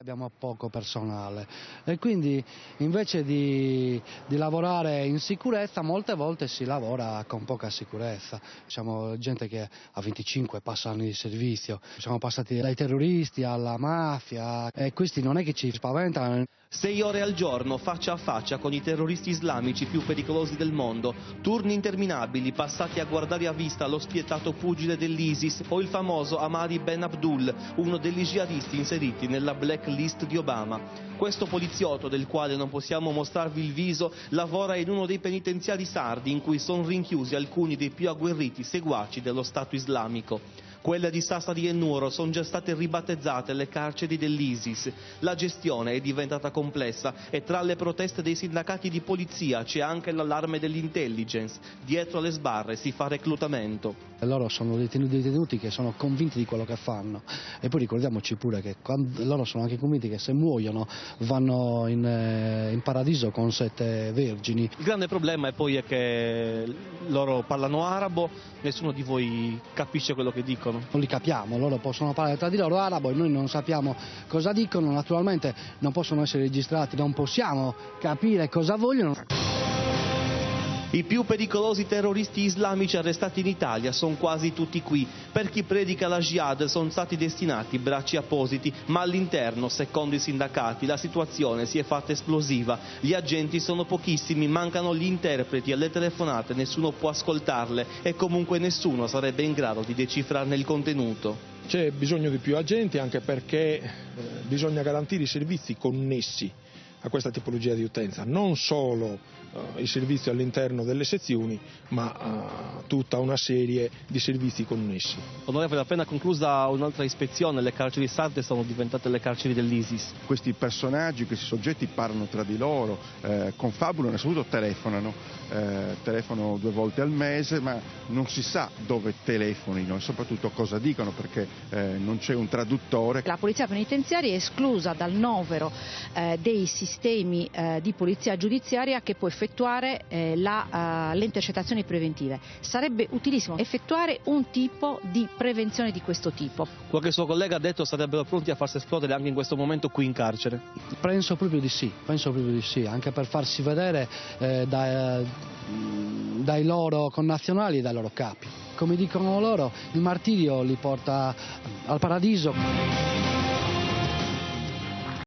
Abbiamo poco personale e quindi invece di lavorare in sicurezza molte volte si lavora con poca sicurezza. Siamo gente che a 25 passa anni di servizio, siamo passati dai terroristi alla mafia e questi non è che ci spaventano. 6 ore al giorno, faccia a faccia con i terroristi islamici più pericolosi del mondo, turni interminabili passati a guardare a vista lo spietato pugile dell'ISIS o il famoso Ahmadi Ben Abdul, uno degli jihadisti inseriti nella blacklist di Obama. Questo poliziotto, del quale non possiamo mostrarvi il viso, lavora in uno dei penitenziari sardi in cui sono rinchiusi alcuni dei più agguerriti seguaci dello Stato islamico. Quelle di Sassari e Nuoro sono già state ribattezzate le carceri dell'ISIS. La gestione è diventata complessa e tra le proteste dei sindacati di polizia c'è anche l'allarme dell'intelligence. Dietro le sbarre si fa reclutamento. Loro sono detenuti che sono convinti di quello che fanno e poi ricordiamoci pure che loro sono anche convinti che se muoiono vanno in paradiso con 7 vergini. Il grande problema è che loro parlano arabo, nessuno di voi capisce quello che dicono. Non li capiamo, loro possono parlare tra di loro arabo e noi non sappiamo cosa dicono, naturalmente non possono essere registrati, non possiamo capire cosa vogliono. I più pericolosi terroristi islamici arrestati in Italia sono quasi tutti qui. Per chi predica la jihad sono stati destinati bracci appositi, ma all'interno, secondo i sindacati, la situazione si è fatta esplosiva. Gli agenti sono pochissimi, mancano gli interpreti, alle telefonate nessuno può ascoltarle e comunque nessuno sarebbe in grado di decifrarne il contenuto. C'è bisogno di più agenti anche perché bisogna garantire i servizi connessi a questa tipologia di utenza, non solo il servizio all'interno delle sezioni, ma tutta una serie di servizi connessi. Onorevole, appena conclusa un'altra ispezione, le carceri sarde sono diventate le carceri dell'ISIS. Questi personaggi, questi soggetti parlano tra di loro, confabulano e soprattutto telefonano 2 volte al mese, ma non si sa dove telefonino e soprattutto cosa dicono perché non c'è un traduttore. La polizia penitenziaria è esclusa dal novero dei sistemi di polizia giudiziaria che può effettuare le intercettazioni preventive. Sarebbe utilissimo effettuare un tipo di prevenzione di questo tipo. Qualche suo collega ha detto sarebbero pronti a farsi esplodere anche in questo momento qui in carcere. Penso proprio di sì, anche per farsi vedere dai loro connazionali e dai loro capi. Come dicono loro, il martirio li porta al paradiso.